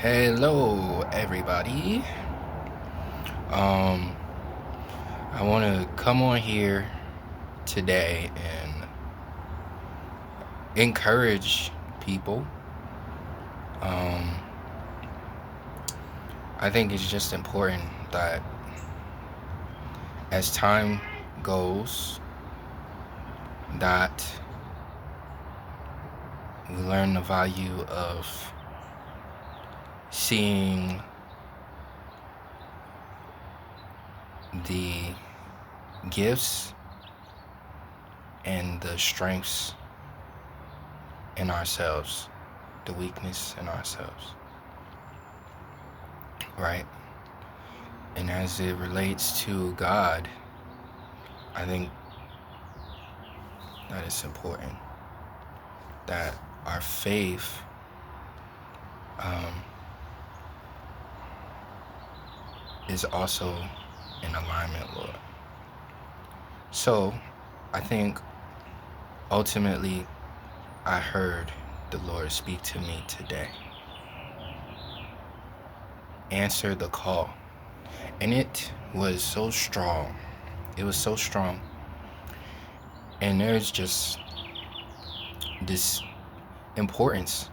Hello, everybody. Um, I want to come on here today and encourage people. Um, I think it's just important that as time goes, that we learn the value of seeing the gifts and the strengths in ourselves, the weakness in ourselves, right? And as it relates to God, I think that it's important that our faith um, is also in alignment, Lord. So I think ultimately I heard the Lord speak to me today. Answer the call. And it was so strong. It was so strong. And there's just this importance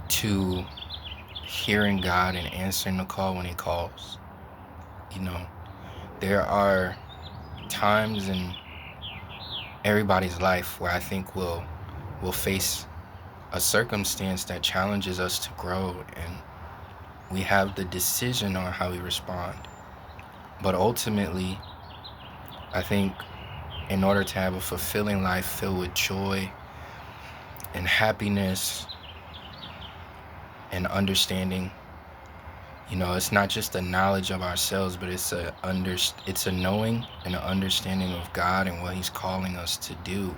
to hearing God and answering the call when He calls. You know, there are times in everybody's life where I think we'll face a circumstance that challenges us to grow, and we have the decision on how we respond. But ultimately, I think in order to have a fulfilling life filled with joy and happiness and understanding, you know, it's not just a knowledge of ourselves, but it's a knowing and an understanding of God and what He's calling us to do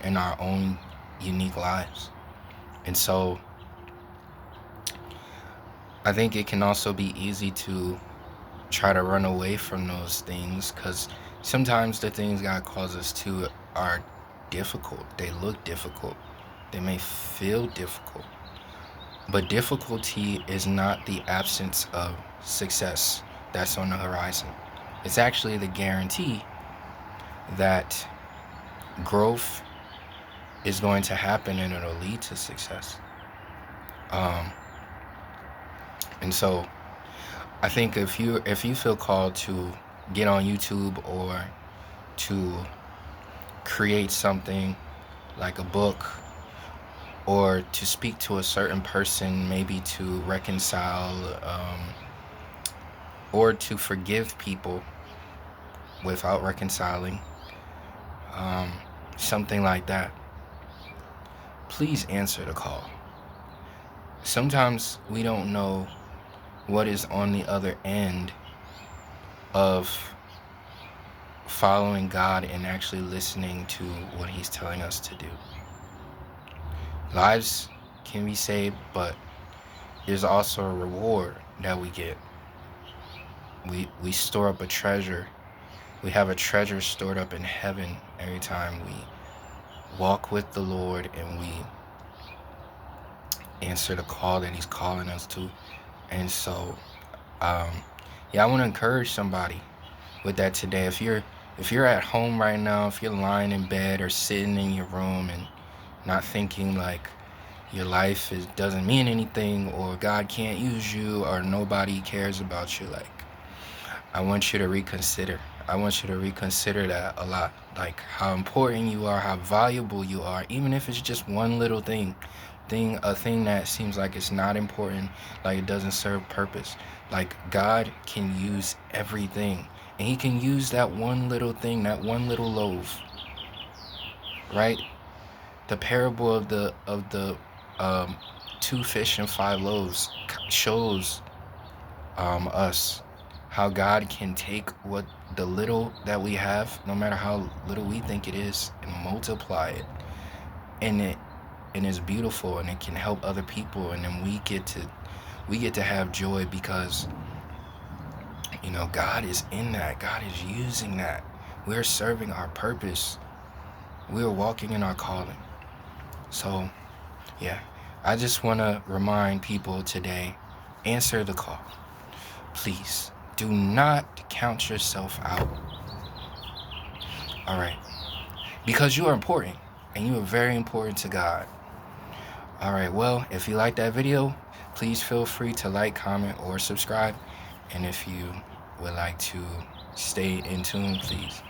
in our own unique lives. And so I think it can also be easy to try to run away from those things, because sometimes the things God calls us to are difficult. They look difficult. They may feel difficult. But difficulty is not the absence of success that's on the horizon. It's actually the guarantee that growth is going to happen and it'll lead to success. And so I think if you feel called to get on YouTube or to create something like a book, or to speak to a certain person, maybe to reconcile, or to forgive people without reconciling, something like that, please answer the call. Sometimes we don't know what is on the other end of following God and actually listening to what He's telling us to do. Lives can be saved, but there's also a reward that we get. We store up a treasure. We have a treasure stored up in heaven every time we walk with the Lord and we answer the call that He's calling us to. And so, I want to encourage somebody with that today. If you're at home right now, if you're lying in bed or sitting in your room and not thinking like your life doesn't mean anything, or God can't use you, or nobody cares about you, like, I want you to reconsider. I want you to reconsider that a lot. Like, how important you are, how valuable you are, even if it's just one little a thing that seems like it's not important, like it doesn't serve purpose. Like, God can use everything, and He can use that one little thing, that one little loaf, right? The parable of the um, 2 fish and 5 loaves shows us how God can take what the little that we have, no matter how little we think it is, and multiply it. And it's beautiful, and it can help other people, and then we get to have joy, because you know God is in that. God is using that. We're serving our purpose. We're walking in our calling. So yeah, I just want to remind people today, answer the call. Please do not count yourself out. All right. Because you are important and you are very important to God. All right. Well, if you like that video, please feel free to like, comment, or subscribe. And if you would like to stay in tune, please